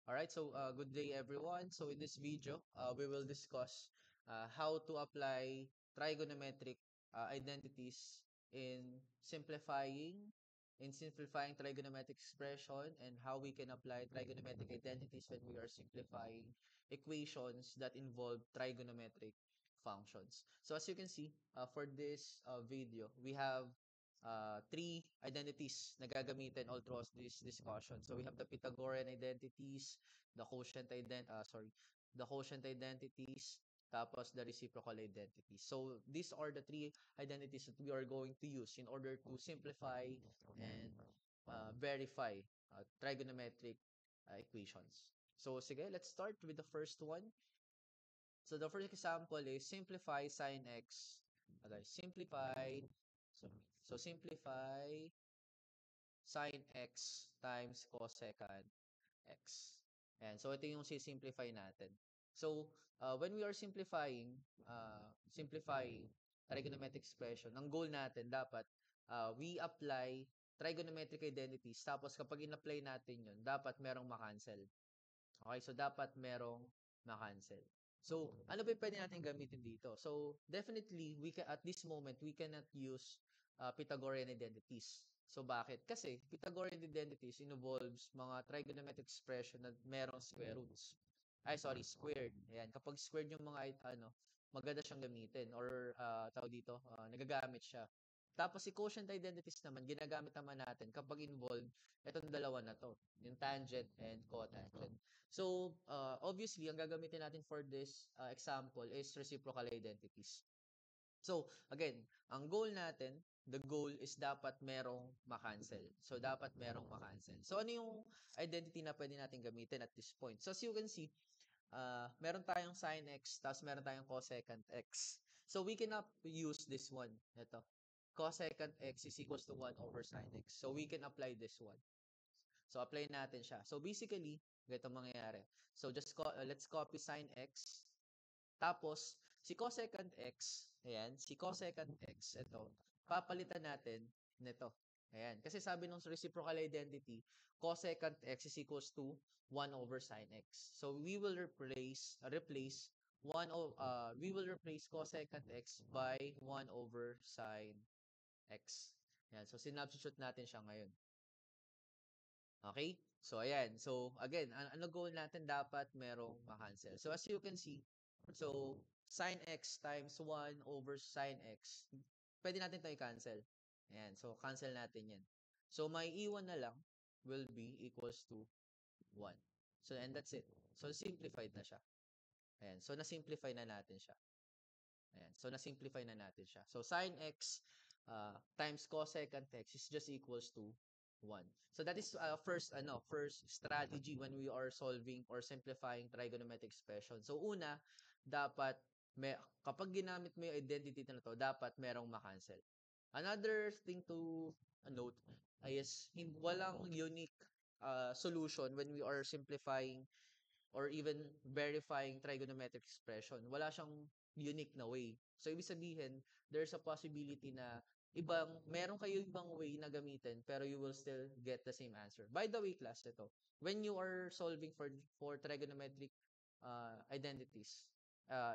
Alright, so good day everyone. So in this video, we will discuss how to apply trigonometric identities in simplifying trigonometric expression and how we can apply trigonometric identities when we are simplifying equations that involve trigonometric functions. So as you can see, for this video, we have three identities na gagamitin all throughout this discussion. So we have the Pythagorean identities, the quotient identities, tapos the reciprocal identities. So these are the three identities that we are going to use in order to simplify and verify trigonometric equations. So sige, let's start with the first one. So the first example is simplify sine x. Okay, simplify sine x times cosecant x. And so ito yung sisimplify natin. So when we are simplifying trigonometric expression, ang goal natin dapat we apply trigonometric identities. Tapos kapag in-apply natin yun, dapat merong makancel. Okay, so dapat merong ma-cancel. So, ano ba yung pwede natin gamitin dito? So, definitely, at this moment, we cannot use Pythagorean identities. So, bakit? Kasi Pythagorean identities involves mga trigonometric expression na merong square roots. Squared. Ayan, kapag squared yung mga, maganda siyang gamitin or tawag dito, nagagamit siya. Tapos si quotient identities naman, ginagamit naman natin kapag involved itong dalawa na to, yung tangent and cotangent. So, obviously, ang gagamitin natin for this example is reciprocal identities. So, again, ang goal natin, the goal is dapat merong makancel. So, dapat merong makancel. So, ano yung identity na pwede natin gamitin at this point? So, as you can see, meron tayong sin x, tapos meron tayong cosecant x. So, we cannot use this one. Ito. Cosecant x is equals to 1 over sin x. So, we can apply this one. So, apply natin siya. So, basically, ganito mangyayari. So, let's copy sin x. Tapos, si cosecant x, ayan, si cosecant x, ito, papalitan natin nito. Ayan. Kasi sabi nung reciprocal identity, cosecant x is equals to 1 over sin x. So, we will replace cosecant x by 1 over sin x. Ayan. So, sinubstitute natin siya ngayon. Okay? So, ayan. So, again, ano goal natin? Dapat merong makancel. So, as you can see, so, sin x times 1 over sin x, pwede natin ito i-cancel. Ayan. So, cancel natin yan. So, may iwan na lang will be equals to 1. So, and that's it. So, simplified na siya. Ayan. So, na-simplify na natin siya. Ayan. So, na-simplify na natin siya. So, sin x times cosecant x is just equals to 1. So, that is first strategy when we are solving or simplifying trigonometric expression. So, una, dapat, kapag ginamit mo yung identity na to, dapat merong makancel. Another thing to note is walang unique solution when we are simplifying or even verifying trigonometric expression. Wala siyang unique na way. So, ibig sabihin, there's a possibility na meron kayo ibang way na gamitin, pero you will still get the same answer. By the way, class, ito, when you are solving for trigonometric identities,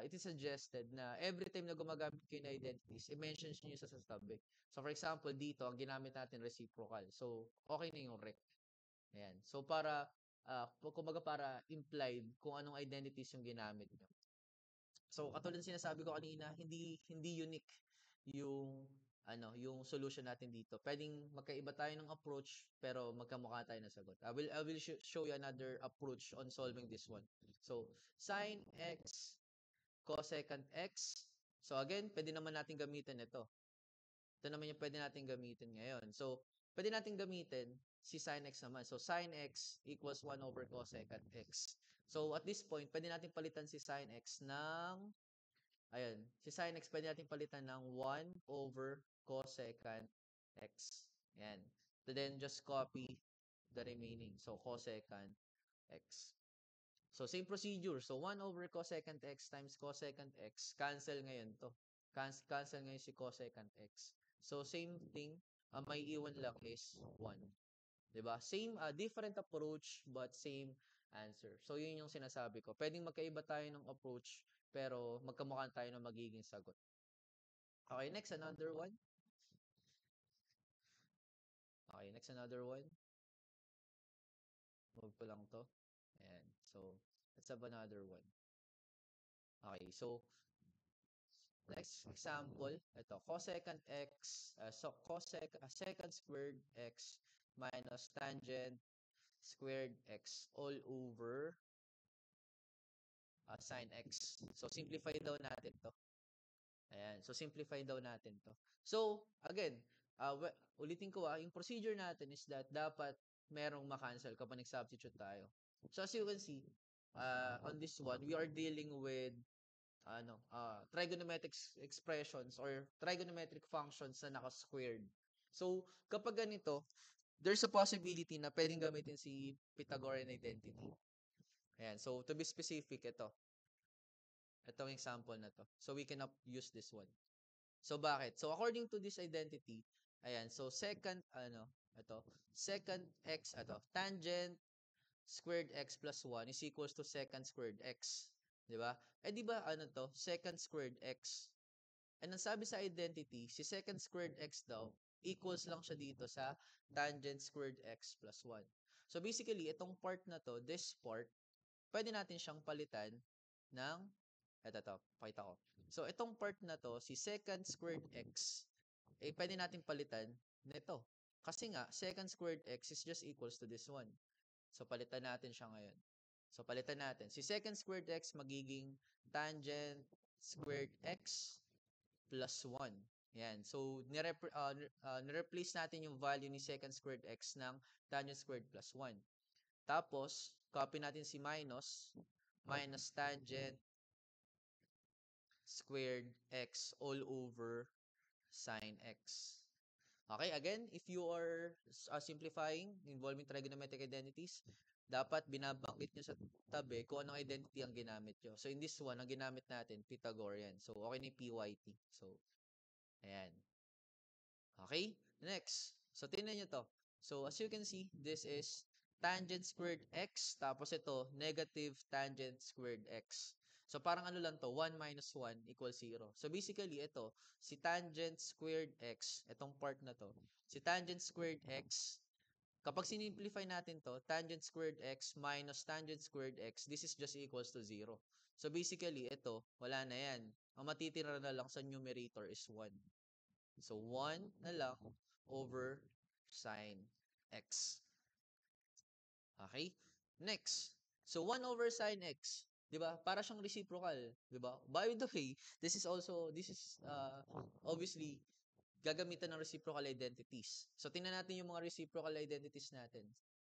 it is suggested na every time na gumagamit kayo na identities, i-mention nyo sa tabi. So, for example, dito, ang ginamit natin reciprocal. So, okay na yung rect. Ayan. So, kumbaga para implied kung anong identities yung ginamit nyo. So, katulad ng sinasabi ko kanina, hindi unique yung yung solution natin dito. Pwedeng magkaiba tayo ng approach pero magkamukha tayo ng sagot. I will show you another approach on solving this one. So, sin x cosecant x. So, again, pwede naman natin gamitin ito. Ito naman yung pwede natin gamitin ngayon. So, pwede natin gamitin si sin x naman. So, sin x equals 1 over cosecant x. So, at this point, pwede natin palitan si sin x ng, si sin x pwede natin palitan ng 1 over cosecant x. Ayan. So, then, just copy the remaining. So, cosecant x. So, same procedure. So, 1 over cosecant x times cosecant x. Cancel ngayon to. Cancel ngayon si cosecant x. So, same thing. May iwan lang is 1. Diba? Same, different approach, but same answer. So, yun yung sinasabi ko. Pwedeng magkaiba tayo ng approach, pero magkamukha tayo ng magiging sagot. Okay, next, another one. Okay, next, another one. Move ko lang to. Ayan. So, let's have another one. Okay, so, next example, ito, cosecant x, secant squared x minus tangent squared x all over sine x. So, simplify daw natin to. Ayan. So, simplify daw natin to. So, again, ulitin ko yung procedure natin is that dapat merong makancel kapag nag-substitute tayo. So, as you can see, on this one, we are dealing with trigonometric expressions or trigonometric functions na naka-squared. So, kapag ganito, there's a possibility na pwedeng gamitin si Pythagorean identity. Ayan. So, to be specific, itong example na to. So, we cannot use this one. So, bakit? So, according to this identity, ayan, so secant tangent squared x plus 1 is equals to secant squared x. Di ba? Di ba, secant squared x. And ang sabi sa identity, si secant squared x daw, equals lang siya dito sa tangent squared x plus 1. So, basically, itong part na to, this part, pwede natin siyang palitan ng pakita ko. So, itong part na to, si secant squared x, pwede natin palitan nito. Kasi nga, secant squared x is just equals to this one. So, palitan natin siya ngayon. So, palitan natin. Si secant squared x magiging tangent squared x plus 1. Yan. So, nireplace natin yung value ni secant squared x ng tangent squared plus 1. Tapos, copy natin si minus tangent squared x all over sine x. Okay, again, if you are simplifying involving trigonometric identities, dapat binabanggit nyo sa tabi kung anong identity ang ginamit nyo. So, in this one, ang ginamit natin, Pythagorean. So, okay na yung PYT. So, ayan. Okay, next. So, tingnan nyo to. So, as you can see, this is tangent squared x, tapos ito, negative tangent squared x. So, parang ano lang to, 1 minus 1 equals 0. So, basically, ito, si tangent squared x, itong part na to, si tangent squared x, kapag sinimplify natin to, tangent squared x minus tangent squared x, this is just equals to 0. So, basically, ito, wala na yan. Ang matitira na lang sa numerator is 1. So, 1 na lang over sine x. Okay? Next. So, 1 over sine x. Diba? Para siyang reciprocal. Diba? By the way, this is obviously gagamitan ng reciprocal identities. So, tingnan natin yung mga reciprocal identities natin.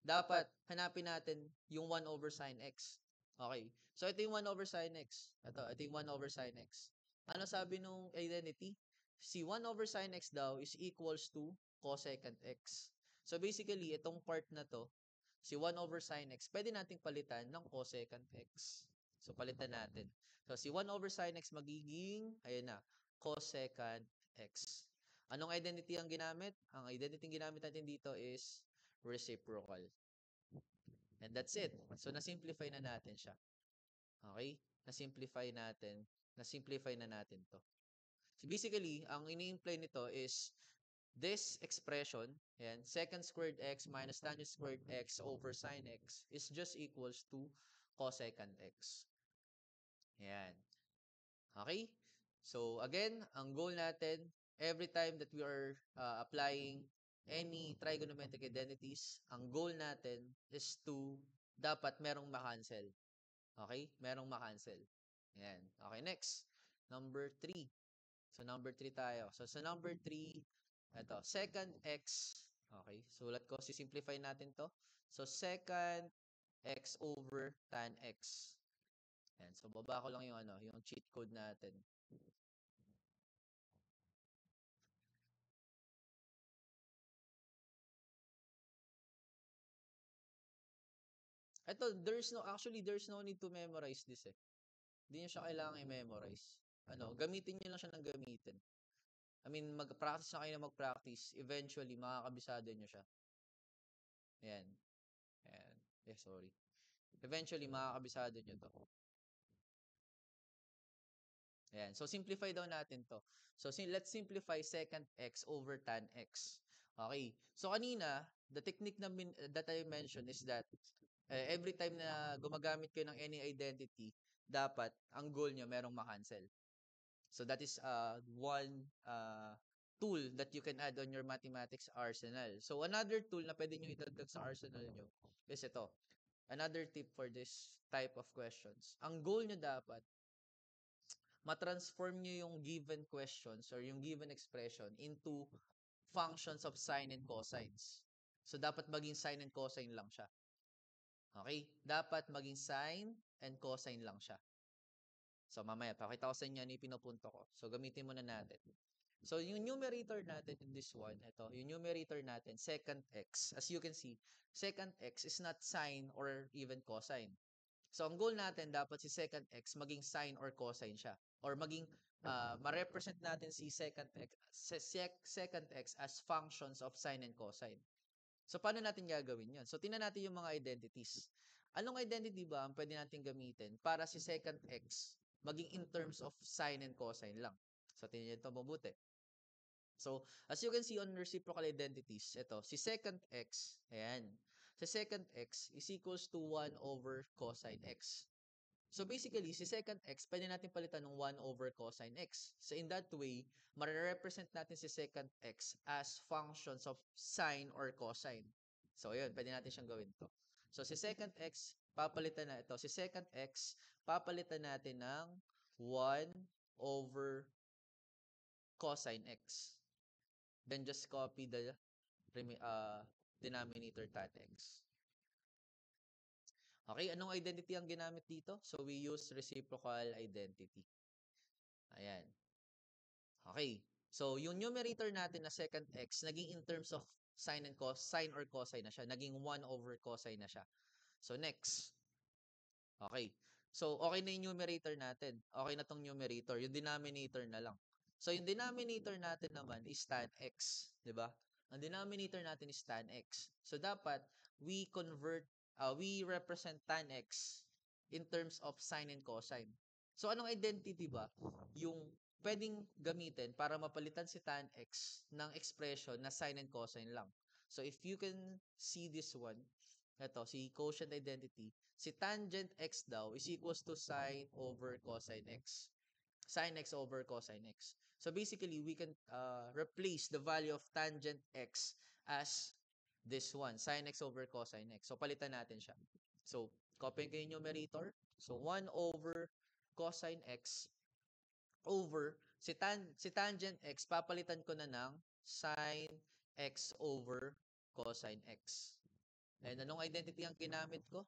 Dapat hanapin natin yung 1 over sine x. Okay. So, ito yung 1 over sine x. Ito yung 1 over sine x. Ano sabi nung identity? Si 1 over sine x daw is equals to cosecant x. So, basically, itong part na to, si 1 over sine x, pwede nating palitan ng cosecant x. So, palitan natin. So, si 1 over sine x magiging, ayan na, cosecant x. Anong identity ang ginamit? Ang identity ang ginamit natin dito is reciprocal. And that's it. So, na-simplify na natin siya. Okay? Na-simplify na natin to. So, basically, ang ini-imply nito is this expression, yan, secant squared x minus tangent squared x over sine x is just equals to cosecant x. Yan. Okay? So, again, ang goal natin, every time that we are applying any trigonometric identities, ang goal natin is to dapat merong makancel. Okay? Merong makancel. Yan. Okay, next. Number 3. So, number 3 tayo. So, sa number 3, ito, secant x. Okay, sulat ko, sisimplify natin to. So, secant x over tan x. Yan. So, baba ko lang yung yung cheat code natin. Ito, there's no need to memorize this eh. Hindi nyo siya kailangan i-memorize. Gamitin nyo lang siya ng gamitin. I mean, mag-practice na kayo na mag-practice. Eventually, makakabisado nyo siya. Ayan. Ayan. Sorry. Eventually, makakabisado nyo to. Ayan. So, simplify daw natin to. So, let's simplify secant x over tan x. Okay. So, kanina, the technique na that I mentioned is that every time na gumagamit kayo ng any identity, dapat ang goal nyo merong makancel. So, that is one tool that you can add on your mathematics arsenal. So, another tool na pwede nyo idagdag sa arsenal nyo is ito. Another tip for this type of questions. Ang goal nyo dapat, matransform nyo yung given questions or yung given expression into functions of sine and cosines. So, dapat maging sine and cosine lang siya. Okay? Dapat maging sine and cosine lang siya. So, mamaya, pakita ko sa inyo ano yung pinupunto ko. So, gamitin muna natin. So, yung numerator natin in this one, ito, yung numerator natin, secant x. As you can see, secant x is not sine or even cosine. So, ang goal natin, dapat si secant x maging sine or cosine siya. Or maging, ma-represent natin si secant x as functions of sine and cosine. So, paano natin gagawin yun? So, tingnan natin yung mga identities. Anong identity ba ang pwede natin gamitin para si secant x maging in terms of sine and cosine lang? So, tingnan nyo ito mabuti. So, as you can see on reciprocal identities, ito, si secant x, ayan, si secant x is equals to 1 over cosine x. So, basically, si secant x, pwede natin palitan ng 1 over cosine x. So, in that way, marirepresent natin si secant x as functions of sine or cosine. So, yun, pwede natin siyang gawin to. So, si secant x, papalitan na ito. Si secant x, papalitan natin ng 1 over cosine x. Then just copy the denominator tan x. Okay, anong identity ang ginamit dito? So, we use reciprocal identity. Ayan. Okay. So, yung numerator natin na secant x, naging in terms of sine or cosine na siya. Naging 1 over cosine na siya. So, next. Okay. So, okay na yung numerator natin. Okay na tong numerator. Yung denominator na lang. So, yung denominator natin naman is tan x. Diba? Ang denominator natin is tan x. So, dapat, we represent tan x in terms of sine and cosine. So, anong identity ba? Yung pwedeng gamitin para mapalitan si tan x ng expression na sine and cosine lang. So, if you can see this one, ito, si quotient identity, si tangent x daw is equals to sine over cosine x. Sine x over cosine x. So basically, we can replace the value of tangent x as this one, sine x over cosine x. So palitan natin siya. So, copy ko yung numerator. So 1 over cosine x over si tangent x, papalitan ko na ng sine x over cosine x. And anong identity ang ginamit ko?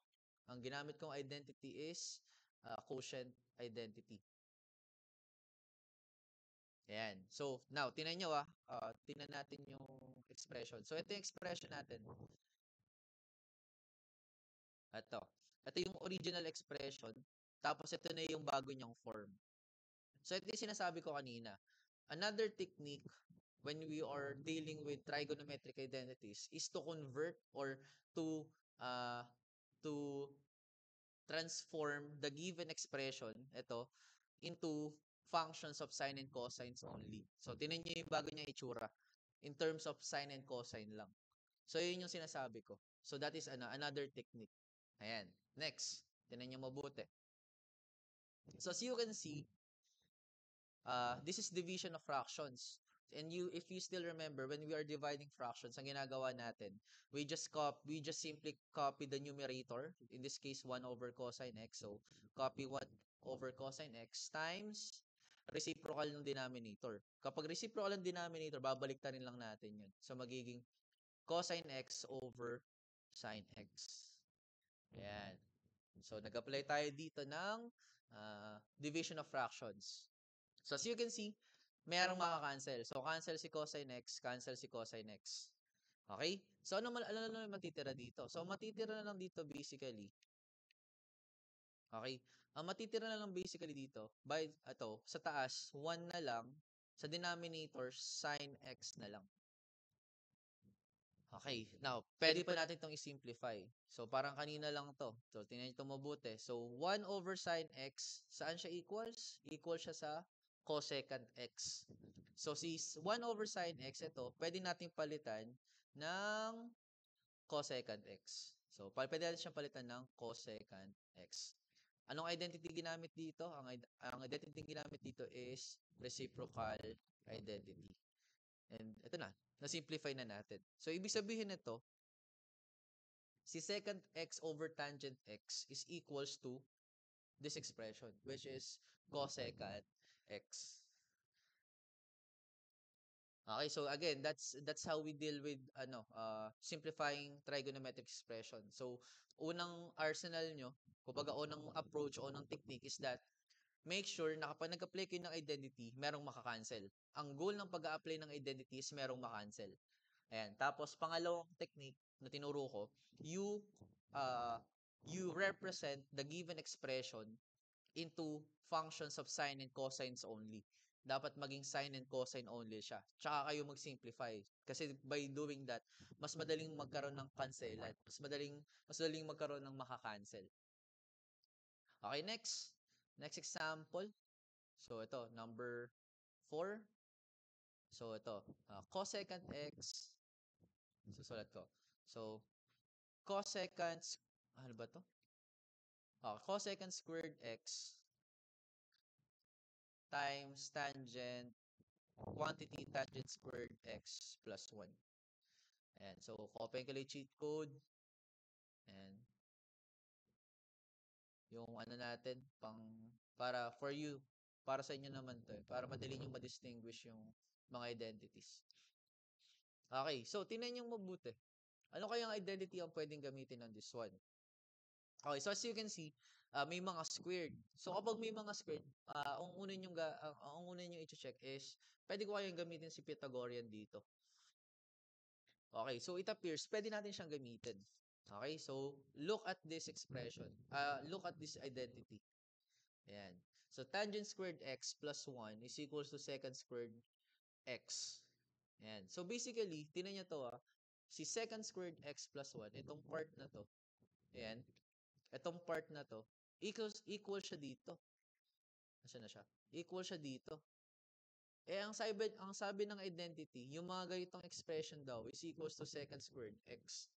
Ang ginamit kong identity is quotient identity. Ayan. So, now, tinan nyo tinan natin yung expression. So, ito yung expression natin. Ito. Ito yung original expression. Tapos, ito na yung bago niyang form. So, ito yung sinasabi ko kanina. Another technique when we are dealing with trigonometric identities is to convert or to uh, to transform the given expression, ito, into functions of sine and cosines only. So, tinan nyo yung bago niya itsura. In terms of sine and cosine lang. So, yun yung sinasabi ko. So, that is another technique. Ayan. Next. Tinan nyo mabuti. So, as you can see, this is division of fractions. And if you still remember, when we are dividing fractions, ang ginagawa natin, we just simply copy the numerator. In this case, 1 over cosine x. So, copy 1 over cosine x times reciprocal ng denominator. Kapag reciprocal ng denominator, babaliktarin lang natin yun. So, magiging cosine x over sine x. Ayan. So, nag-apply tayo dito ng division of fractions. So, as you can see, mayroong maka-cancel. So, cancel si cosine x, cancel si cosine x. Okay? So, ano na matitira dito? So, matitira na lang dito basically. Okay? Ang matitira na lang basically dito, sa taas, 1 na lang. Sa denominator, sine x na lang. Okay, now, pwede pa natin itong i-simplify. So, parang kanina lang to. So, tingnan nyo ito mabuti. So, 1 over sine x, saan siya equals? Equal siya sa cosecant x. So, si 1 over sine x, ito, pwede natin palitan ng cosecant x. So, pwede natin siyang palitan ng cosecant x. Anong identity ginamit dito? Ang identity ginamit dito is reciprocal identity. And ito na, na-simplify na natin. So, ibig sabihin nito, si secant x over tangent x is equals to this expression, which is cosecant x. Okay, so again, that's how we deal with simplifying trigonometric expression. So, unang arsenal nyo, kumbaga unang approach o unang technique is that make sure na kapag nag-apply kayo ng identity, merong makakancel. Ang goal ng pag-a-apply ng identity is merong makancel. Ayan. Tapos, pangalawang technique na tinuro ko, you uh, you represent the given expression into functions of sine and cosines only. Dapat maging sine and cosine only siya. Tsaka kayo mag-simplify. Kasi by doing that, mas madaling magkaroon ng cancelan. Mas madaling magkaroon ng makakancel. Okay, next. Next example. So, ito, number 4. So, ito, cosecant x. Susulat ko. So, cosecant, ano ba to? Cosecant squared x times tangent quantity tangent squared x plus 1. Ayan. So, open ko lang cheat code. And yung ano natin, para sa inyo naman to, para madali nyo ma-distinguish yung mga identities. Okay, so tingnan nyo mabuti. Ano kayang identity ang pwedeng gamitin on this one? Okay, so as you can see, may mga squared. So kapag may mga squared, ang una niyo i-check is pwede ko kayang gamitin si Pythagorean dito. Okay, so it appears pwede natin siyang gamitin. Okay, so look at this expression. Look at this identity. Ayan. So tangent squared x plus 1 is equals to secant squared x. Ayan. So basically, tinan niyo to si secant squared x plus 1, itong part na to. Ayan. Itong part na to, equal siya dito. Nasaan na siya? Equal siya dito. Ang sabi ng identity, yung mga ganitong expression daw is equals to secant squared x.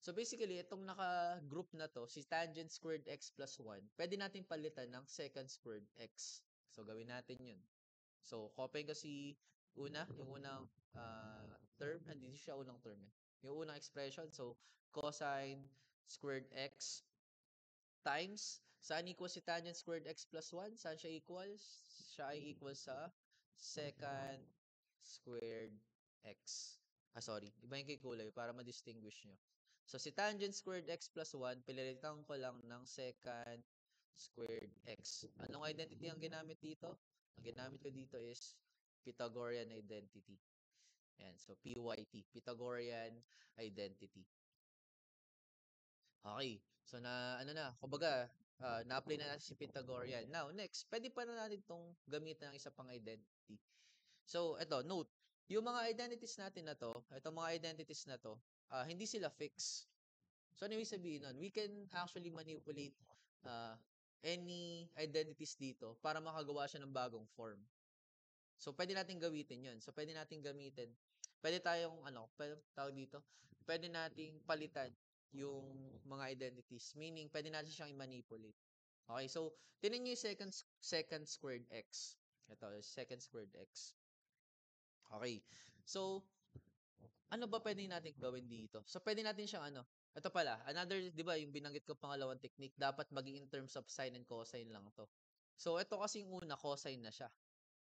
So basically, itong naka-group na to, si tangent squared x plus 1, pwede natin palitan ng secant squared x. So gawin natin yun. So, copy ko yung unang term, hindi siya unang term eh. Yung unang expression, so cosine squared x times, saan equal si tangent squared x plus 1? Saan siya equals? Siya ay equal sa secant squared x. Sorry. Iba yung kulay para ma-distinguish nyo. So, si tangent squared x plus 1, pililitan ko lang ng secant squared x. Anong identity ang ginamit dito? Ang ginamit ko dito is Pythagorean identity. Yan. So, PYT. Pythagorean identity. Okay. So, kumbaga, na-apply na natin si Pythagorean. Now, next, pwede pa na natin itong gamitin ng isa pang identity. So, note, yung mga identities natin na to, itong mga identities na to, hindi sila fixed. So, ano yung sabihin nun? We can actually manipulate any identities dito para makagawa siya ng bagong form. So, pwede natin gawitin yun. So, pwede tawag dito, pwede nating palitan yung mga identities. Meaning, pwede natin siyang i-manipulate. Okay, so, tinan nyo yung secant squared x. Ito, secant squared x. Okay, so, ano ba pwede natin gawin dito? So, pwede natin siyang ito pala, di ba, yung binanggit ko pangalawang technique, dapat maging in terms of sine and cosine lang to. So, ito kasing una, cosine na siya.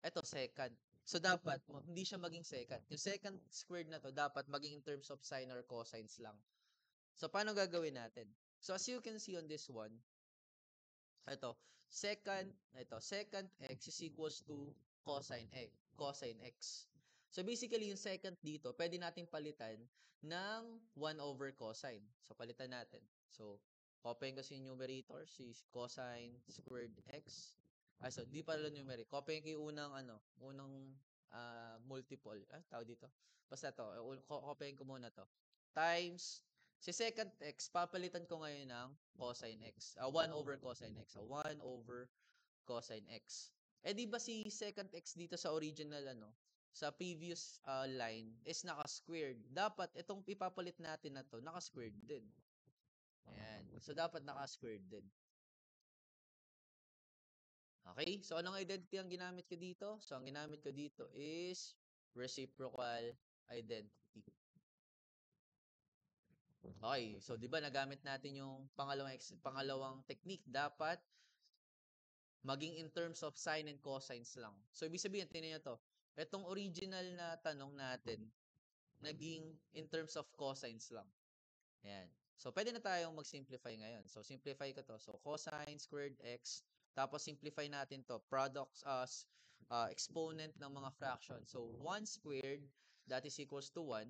Ito, secant. So, dapat, hindi siya maging secant. Yung secant squared na to, dapat maging in terms of sine or cosines lang. So, paano gagawin natin? So, as you can see on this one, secant x is equals to cosine x. So, basically, yung secant dito, pwede natin palitan ng 1 over cosine. So, palitan natin. So, copy ko si numerator, si cosine squared x. So, di pala numerator. Copy ko yung unang multiple. Tawag dito. Basta to, copyin ko muna to. Times, si secant x, papalitan ko ngayon ng cosine x. 1 over cosine x. 1 over cosine x. Di ba si secant x dito sa original, sa previous line is naka-squared. Dapat itong ipapalit natin na to, naka-squared din. Ayan. So, dapat naka-squared din. Okay? So, anong identity ang ginamit ko dito? So, ang ginamit ko dito is reciprocal identity. Okay. So, di ba nagamit natin yung pangalawang technique. Dapat maging in terms of sine and cosines lang. So, ibig sabihin, tingnan nyo to. Itong original na tanong natin, naging in terms of cosines lang. Ayan. So, pwede na tayong mag-simplify ngayon. So, simplify ko to. So, cosine squared x. Tapos, simplify natin to. Products as exponent ng mga fractions. So, 1 squared, that is equals to 1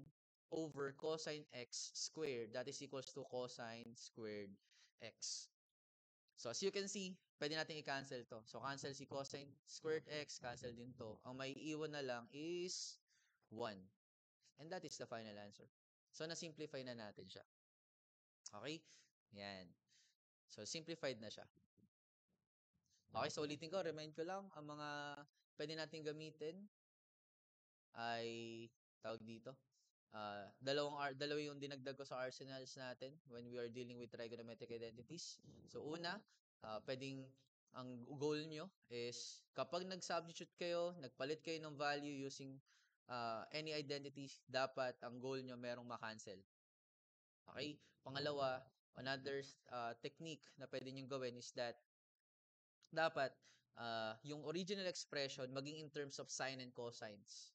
over cosine x squared, that is equals to cosine squared x. So, as you can see, pwede natin i-cancel to. So, cancel si cosine squared x, cancel din to. Ang may iwan na lang is 1. And that is the final answer. So, na-simplify na natin siya. Okay? Yan. So, simplified na siya. Okay, so ulitin ko, remind ko lang, ang mga pwede natin gamitin ay, tawag dito, dalawa yung dinagdag ko sa arsenals natin when we are dealing with trigonometric identities. So, una, pwedeng, ang goal nyo is, kapag nag-substitute kayo, nagpalit kayo ng value using any identities, dapat ang goal nyo merong makancel. Okay? Pangalawa, another technique na pwede nyo gawin is that dapat yung original expression maging in terms of sine and cosines.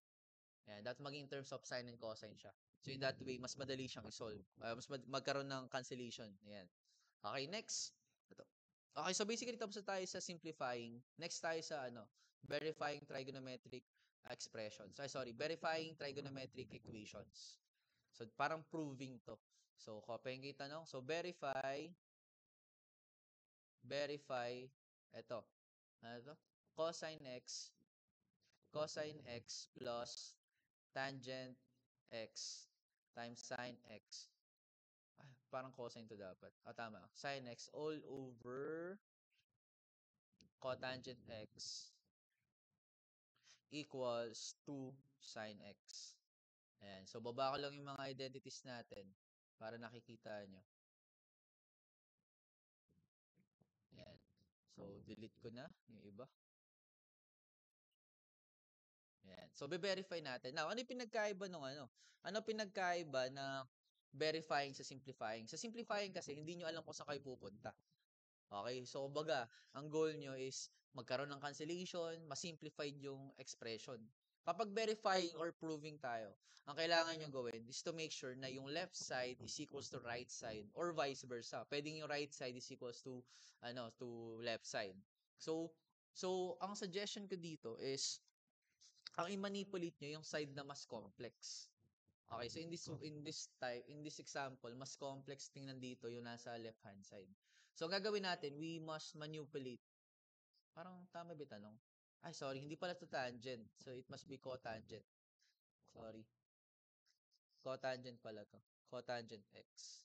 Ayan, dapat maging in terms of sine and cosine siya. So in that way, mas madali siyang i-solve. Mas magkaroon ng cancellation. Ayan. Okay, next. Ito. Okay, so basically tapos na tayo sa simplifying. Next tayo sa verifying trigonometric expressions. Verifying trigonometric equations. So parang proving to. So copying kita tanong. So verify ito. Ano to? Cosine x plus tangent x times sine x. Parang cosine to dapat. Tama. Sine x all over cotangent x equals 2 sine x. Ayan. So, baba ko lang yung mga identities natin para nakikita nyo. Ayan. So, delete ko na yung iba. Ayan. So, be-verify natin. Now, ano yung pinagkaiba ng Ano pinagkaiba na verifying sa simplifying? Sa simplifying kasi, hindi nyo alam kung saan kayo pupunta. Okay? So, kumbaga, ang goal nyo is magkaroon ng cancellation, mas-simplified yung expression. Kapag verifying or proving tayo, ang kailangan nyo gawin is to make sure na yung left side is equals to right side or vice versa. Pwedeng yung right side is equals to left side. So ang suggestion ko dito is ang i-manipulate nyo yung side na mas complex. Okay, so in this example, mas complex tingnan dito yung nasa left hand side. So, ang gagawin natin, we must manipulate. Parang tama ba tanong? Ay, sorry, hindi pala to tangent. So, it must be cotangent. Sorry. Cotangent pala to. Cotangent x.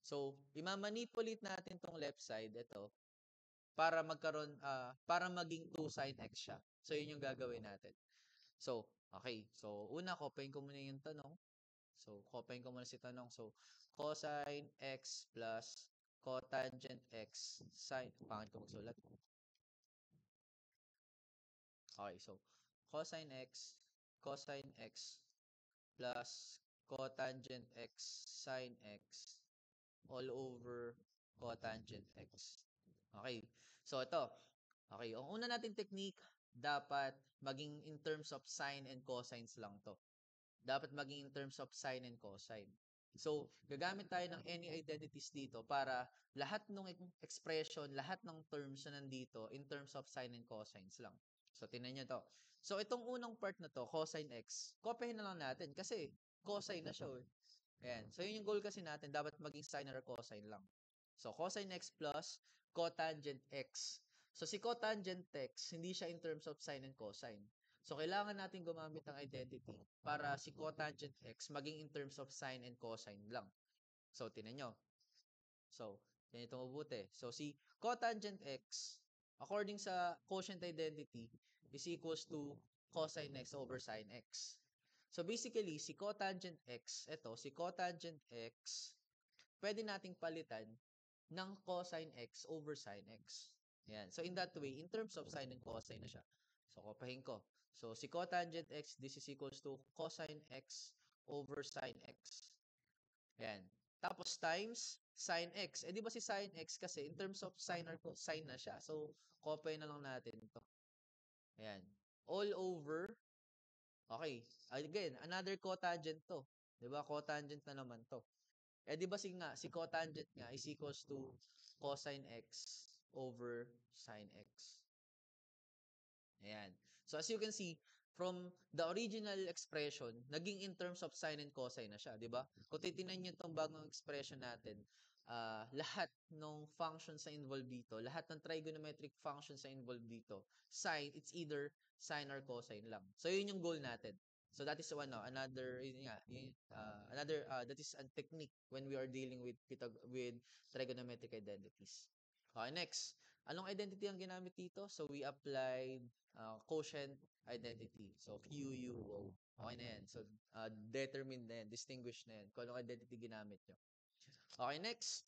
So, imamanipulate natin tong left side, ito, para maging 2 sin x siya. So, yun yung gagawin natin. So, okay. So, una, copyin ko muna yung tanong. So, copyin ko muna si tanong. So, cosine x plus cotangent x sine. Pangit ko magsulat. Okay, so, cosine x plus cotangent x sine x all over cotangent x. Okay. So, ito. Okay. Ang una nating technique, dapat maging in terms of sine and cosines lang to. Dapat maging in terms of sine and cosine. So, gagamit tayo ng any identities dito para lahat ng expression, lahat ng terms na nandito in terms of sine and cosines lang. So, tingnan nyo to. So, itong unang part na to, cosine x, kopyahin na lang natin kasi cosine na siya. Ayan. So, yun yung goal kasi natin. Dapat maging sine or cosine lang. So, cosine x plus cotangent x. So, si cotangent x, hindi siya in terms of sine and cosine. So, kailangan natin gumamit ng identity para si cotangent x maging in terms of sine and cosine lang. So, tinan nyo. So, ganito mabuti. So, si cotangent x, according sa quotient identity, is equals to cosine x over sine x. So, basically, si cotangent x, si cotangent x, pwede nating palitan ng cosine x over sine x. Yan. So, in that way, in terms of sine and cosine na siya. So, kopahin ko. So, si cotangent x, this is equals to cosine x over sine x. Yan. Tapos, times sine x. Eh, di ba si sine x kasi, in terms of sine or cosine na siya. So, kopahin na lang natin ito. Yan. All over. Okay. Again, another cotangent to. Di ba? Cotangent na naman to. Eh, di ba si cotangent nga is equals to cosine x over sine x. Ayan. So, as you can see, from the original expression, naging in terms of sine and cosine na siya, di ba? Kung titingnan nyo itong bagong expression natin, lahat ng functions na involved dito, lahat ng trigonometric functions na involved dito, sine, it's either sine or cosine lang. So, yun yung goal natin. So, that is another, that is a technique when we are dealing with trigonometric identities. Okay, next. Anong identity ang ginamit dito? So, we applied quotient identity. So, Q, U, O. Okay na yan. So, determined na yan. Distinguished na yan. Kung anong identity ginamit nyo. Okay, next.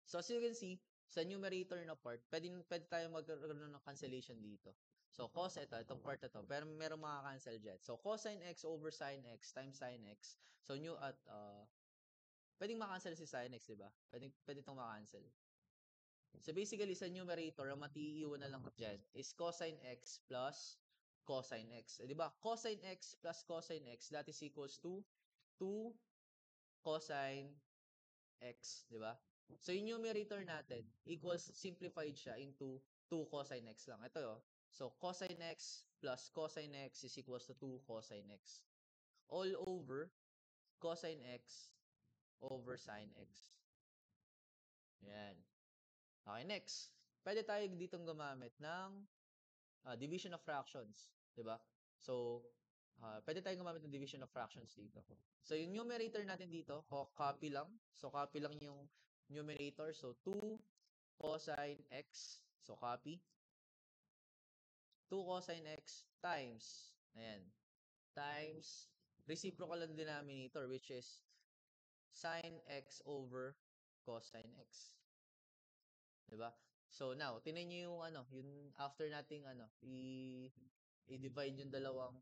So, as you can see, sa numerator na part, pwede tayo magkaroon ng cancellation dito. So, cos itong part na to. Pero merong makakancel dyan. So, cosine x over sine x times sine x. So, pwedeng makancel si sine x, di ba? Pwede itong makancel. So basically, sa numerator, ang matiiwan na lang dyan is cosine x plus cosine x. Di ba? Cosine x plus cosine x, that is equals to 2 cosine x. Di ba? So yung numerator natin, equals, simplified siya into 2 cosine x lang. Ito yun. So cosine x plus cosine x is equals to 2 cosine x. All over cosine x over sine x. Yan. Okay, next. Pwede tayo ditong gumamit ng division of fractions, 'di ba? So, pwede tayong gumamit ng division of fractions dito. So, yung numerator natin dito, copy lang. So, copy lang yung numerator. So, 2 cosine x. So, copy. 2 cosine x times, ayan, times reciprocal ng denominator, which is sine x over cosine x. 'Di ba? So now, tingnan niyo yung after nating i-divide yung dalawang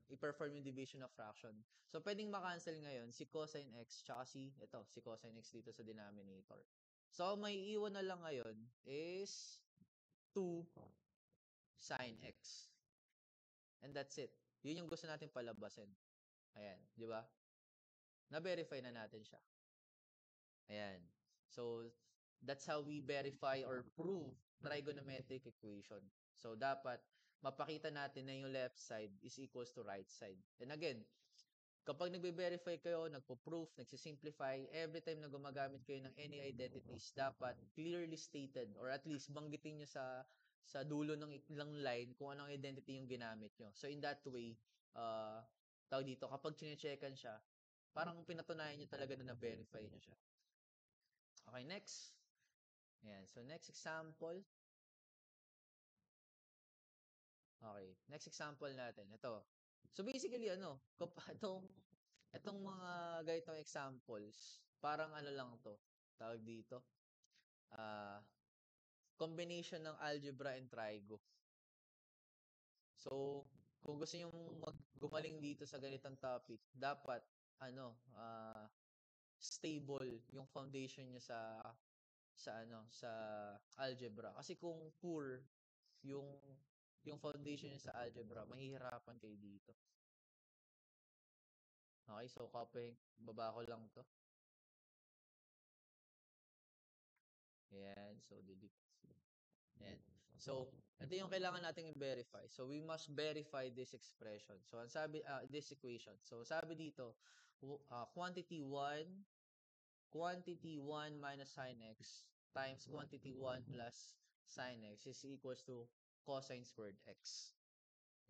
i-perform yung division of fraction. So pwedeng ma-cancel ngayon si cosine x tsaka si cosine x dito sa denominator. So may iwan na lang ngayon is 2 sine x. And that's it. Yun yung gusto natin palabasin. Ayan, di ba? Na-verify na natin siya. Ayan. So, that's how we verify or prove trigonometric equation. So, dapat mapakita natin na yung left side is equals to right side. And again, kapag nagbe-verify kayo, nagpo-proof, nagsisimplify, every time na gumagamit kayo ng any identities, dapat clearly stated or at least banggitin nyo sa dulo ng ilang line kung anong identity yung ginamit nyo. So, in that way, tawag dito, kapag chine-checkan siya, parang pinatunayan nyo talaga na na-verify nyo siya. Okay, next. Ayan. So, next example. Okay. Next example natin. Ito. So, basically, itong mga ganitong examples, parang lang to. Tawag dito. Combination ng algebra and trigo. So, kung gusto nyo gumaling dito sa ganitong topic, dapat, stable yung foundation nyo sa algebra. Kasi kung poor yung foundation niya sa algebra, mahihirapan kayo dito. Okay, so copy, baba ko lang to. Ayan, so delete. Ayan. So, ito yung kailangan nating i-verify. So, we must verify this expression. So, this equation. So, sabi dito, quantity 1 minus sine x times quantity 1 plus sine x is equals to cosine squared x.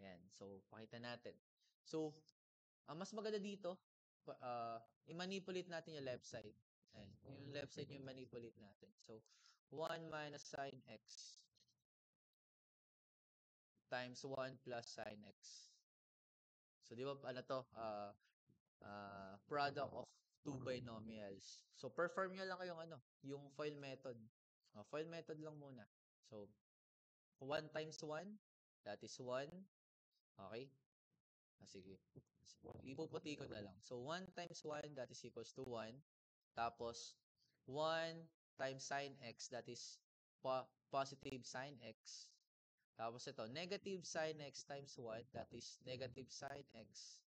Ayan. So, pakita natin. So, ang mas maganda dito, i-manipulate natin yung left side. Ayan. Yung left side yung manipulate natin. So, 1 minus sine x times 1 plus sine x. So, di ba, ano to, product of two binomials. So, perform nyo lang yung yung FOIL method. FOIL method lang muna. So, 1 times 1, that is 1. Okay? Sige. Ipuputi ko na lang. So, 1 times 1, that is equals to 1. Tapos, 1 times sine x, that is positive sine x. Tapos ito, negative sine x times 1, that is negative sine x.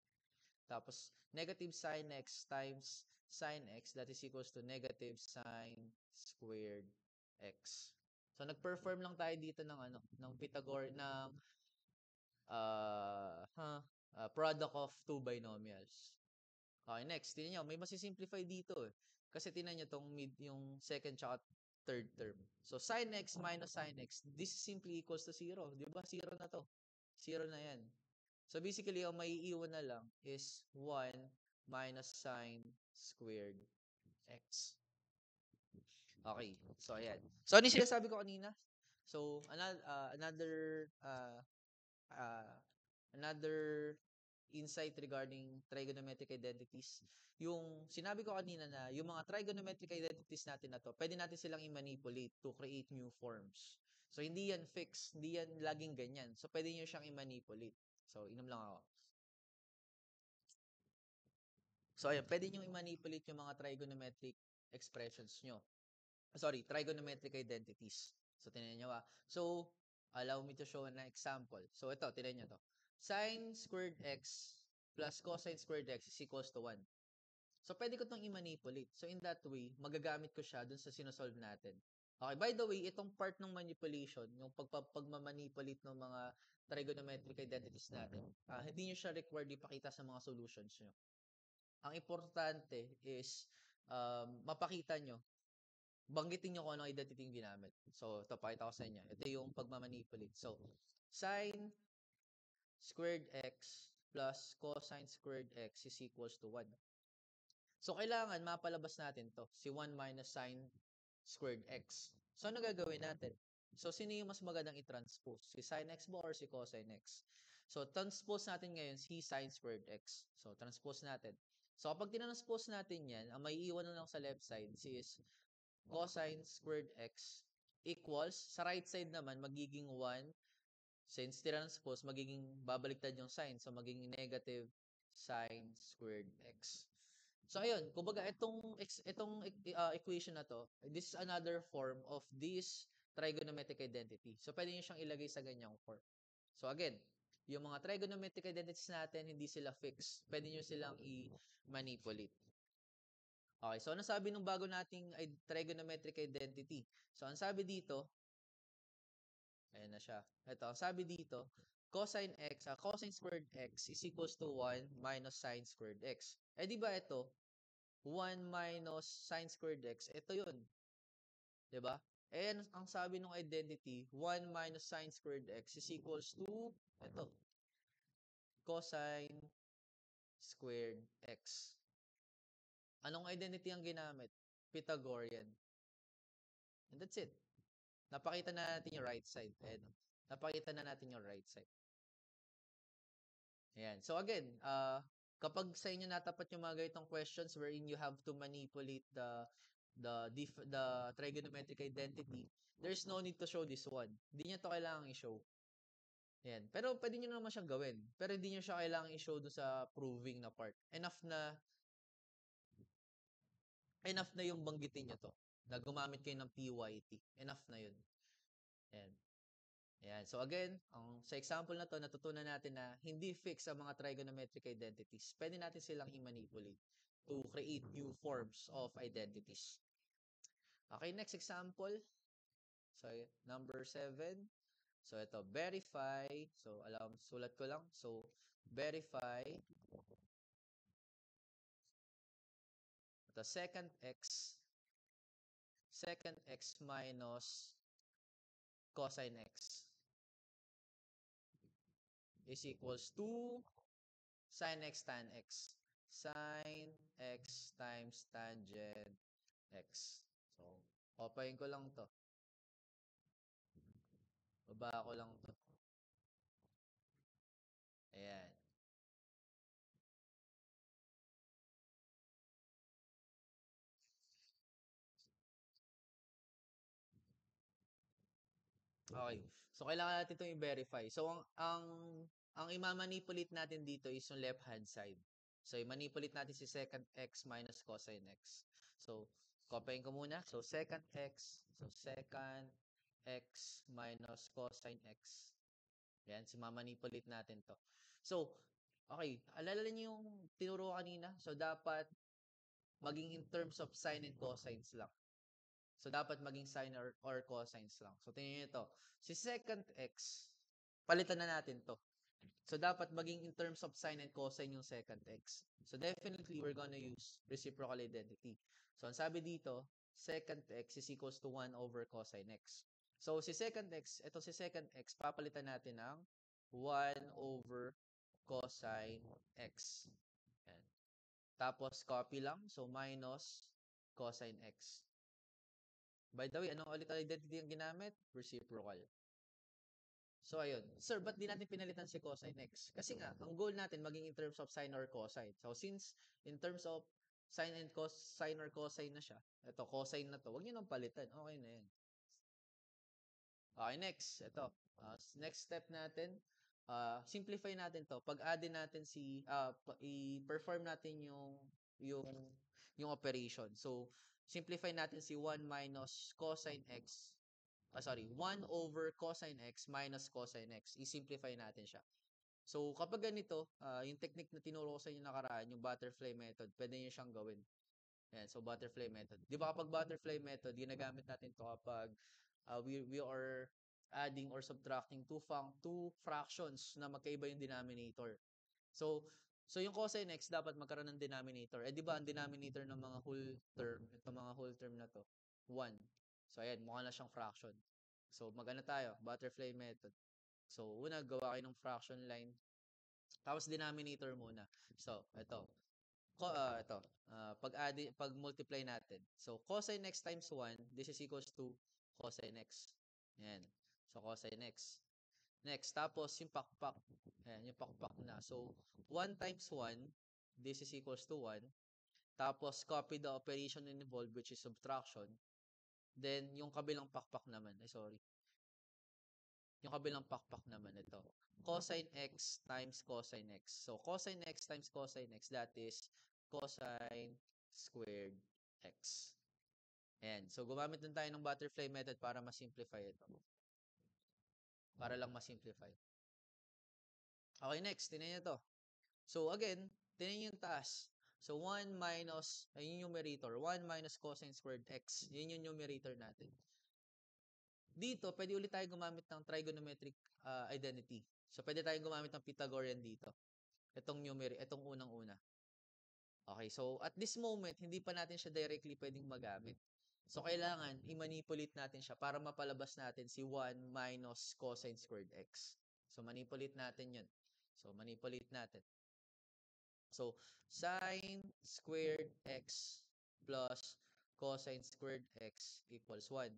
Tapos, negative sine x times sine x, that is equals to negative sine squared x. So, nag-perform lang tayo dito ng ng ng product of two binomials. Okay, next, tingnan nyo, may masisimplify dito eh. Kasi tingnan nyo tong yung second tsaka third term. So, sin x minus sin x, this is simply equals to 0. Di ba? 0 na to. 0 na yan. So, basically, ang may iiwan na lang is 1 minus sine squared x. Okay. So, ayan. So, ano yung sinasabi ko kanina? So, another insight regarding trigonometric identities. Yung sinabi ko kanina na yung mga trigonometric identities natin na to, pwede natin silang i-manipulate to create new forms. So, hindi yan fixed. Hindi yan laging ganyan. So, pwede nyo siyang i-manipulate. So, inom lang ako. So, ayan, pwede nyo i-manipulate yung mga trigonometric expressions nyo. Sorry, trigonometric identities. So, tinan nyo So, allow me to show an example. So, ito, tinan nyo to. Sin squared x plus cosine squared x is equals to 1. So, pwede ko itong i-manipulate. So, in that way, magagamit ko siya dun sa sinosolve natin. Okay, by the way, itong part ng manipulation, yung pagmamanipulate ng mga trigonometric identities natin, hindi nyo siya required ipakita sa mga solutions nyo. Ang importante is mapakita nyo, banggitin nyo kung anong identity yung ginamit. So, ito, pakita ko sa inyo. Ito yung pagmamanipulate. So, sin squared x plus cosine squared x is equals to 1. So, kailangan mapalabas natin to, si 1 minus sine squared x. So, ano gagawin natin? So, sino yung mas magandang i-transpose? Si sin x ba or si cosine x? So, transpose natin ngayon si sin squared x. So, transpose natin. So, kapag tinranspose natin yan, ang may iwan na lang sa left side is cosine squared x equals, sa right side naman, magiging 1. Since transpose, magiging babaliktad yung sign. So, magiging negative sine squared x. So, ayun. Kumbaga, itong equation na to, this is another form of this trigonometric identity. So, pwede nyo siyang ilagay sa ganyang form. So, again, yung mga trigonometric identities natin, hindi sila fixed. Pwede nyo silang i-manipulate. Okay, so ano sabi nung bago nating trigonometric identity? So, ang sabi dito, ayan na siya. Ito, ang sabi dito, cosine squared x is equals to 1 minus sine squared x. Eh, di ba ito, 1 minus sine squared x, ito yun. Di ba? Eh, ang sabi ng identity, 1 minus sine squared x is equals to, ito, cosine squared x. Anong identity ang ginamit? Pythagorean. And that's it. Napakita na natin yung right side. Ayan. Napakita na natin yung right side. Ayan. So again, kapag sa inyo natapat yung mga ganitong questions wherein you have to manipulate the trigonometric identity, there's no need to show this one. Hindi niya to kailangang i-show. Ayan. Pero pwede niyo naman siyang gawin. Pero hindi niyo siya kailangang i-show doon sa proving na part. Enough na yung banggitin niyo to. Na gumamit kayo ng PYT. Enough na yun. Ayan. Ayan. So again, sa example na to, natutunan natin na hindi fix ang mga trigonometric identities. Pwede natin silang i-manipulate to create new forms of identities. Okay, next example. So, number 7. So, ito, verify. So, sulat ko lang. So, verify the second x minus cosine x. is equals to sin x tan x. Sin x times tangent x. So, opayin ko lang to. Baba ko lang to. Ayan. Okay. So, kailangan natin itong i-verify. So, ang imamanipulate natin dito is yung left-hand side. So, i-manipulate natin si secant x minus cosine x. So, copyin ko muna. So, secant x. So, secant x minus cosine x. Yan, si mamanipulate natin to. So, okay. Alala niyo yung tinuro ko kanina? So, dapat maging in terms of sine and cosines lang. So, dapat maging sine or cosines lang. So, tingnan nyo ito. Si secant x, palitan na natin to. So, dapat maging in terms of sine and cosine yung secant x. So, definitely, we're gonna use reciprocal identity. So, ang sabi dito, secant x is equals to 1 over cosine x. So, si secant x, ito si secant x, papalitan natin ng 1 over cosine x. Yan. Tapos, copy lang. So, minus cosine x. By the way, anong ulit ang identity yung ginamit? Reciprocal. So, ayun. Sir, ba't di natin pinalitan si cosine x? Kasi nga, ang goal natin maging in terms of sine or cosine. So, since in terms of sine and sine or cosine na siya, ito, cosine na to, huwag nyo nang palitan. Okay na yan. Okay, next. Ito. Next step natin, simplify natin to. Pag-add natin i-perform natin yung, yung operation. So, simplify natin si 1 minus cosine x 1 over cosine x minus cosine x. I-simplify natin siya. So, kapag ganito, yung technique na tinuro ko sa inyo nakaraan, yung butterfly method, pwede nyo siyang gawin. Yan, so butterfly method. Di ba kapag butterfly method, ginagamit natin to kapag we are adding or subtracting two fractions na magkaiba yung denominator. So, yung cosine x dapat magkaroon ng denominator. Eh, di ba ang denominator ng mga whole term, itong mga whole term na to, 1. So, ayan, mukha na siyang fraction. So, magana tayo, butterfly method. So, una, gawa kayo ng fraction line. Tapos, denominator muna. So, ito. Pag-multiply natin. So, cosine x times 1, this is equals to cosine x. Yan. So, cosine x. Next, tapos yung pakpak. Ayan, yung pakpak na. So, 1 times 1, this is equals to 1. Tapos, copy the operation involved, which is subtraction. Then, yung kabilang pakpak naman. Sorry. Yung kabilang pakpak naman ito. Cosine x times cosine x. So, cosine x times cosine x, that is cosine squared x. Ayan. So, gumamit din tayo ng butterfly method para ma-simplify ito. Para lang ma-simplify. Okay, next. Tinan nyo to. So, again, tinan nyo yung taas. So, 1 minus, ayun yung numerator. 1 minus cosine squared x. Yun yung numerator natin. Dito, pwede ulit tayo gumamit ng trigonometric identity. So, pwede tayong gumamit ng Pythagorean dito. Itong unang-una. Okay, so at this moment, hindi pa natin siya directly pwedeng magamit. So, kailangan i-manipulate natin siya para mapalabas natin si 1 minus cosine squared x. So, manipulate natin yun. So, manipulate natin. So, sine squared x plus cosine squared x equals 1.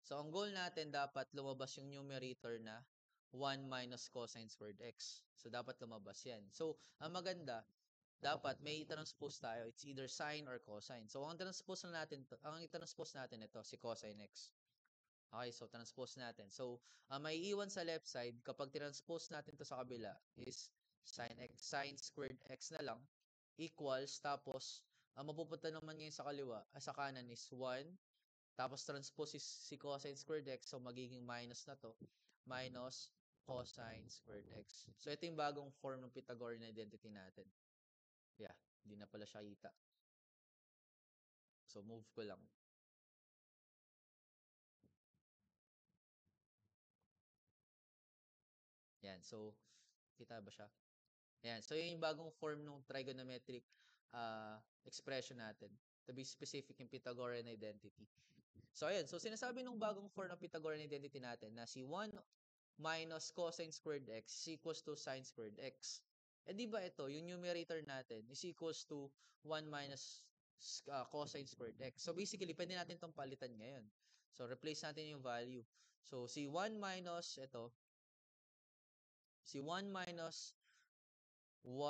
So, ang goal natin dapat lumabas yung numerator na 1 minus cosine squared x. So, dapat lumabas yan. So, ang maganda, dapat may i-transpose tayo. It's either sine or cosine. So, ang i-transpose natin ito, si cosine x. Okay, so transpose natin. So, may iwan sa left side, kapag transpose natin to sa kabila, is sine squared x na lang, equals, tapos, mapupunta naman ngayon sa kaliwa, sa kanan is 1, tapos transpose is si cosine squared x, so magiging minus na to, minus cosine squared x. So, ito yung bagong form ng Pythagorean identity natin. Yeah, hindi na pala siya kita. So, move ko lang. Yan, so, kita ba siya? Yan, so yun yung bagong form ng trigonometric expression natin. To be specific, yung Pythagorean identity. So, ayan. So, sinasabi ng bagong form ng Pythagorean identity natin na si 1 minus cosine squared x is equals to sine squared x. Eh di ba ito, yung numerator natin is equals to 1 minus cosine squared x. So basically, pwede natin itong palitan ngayon. So replace natin yung value. So si 1 minus ito, si 1 minus 1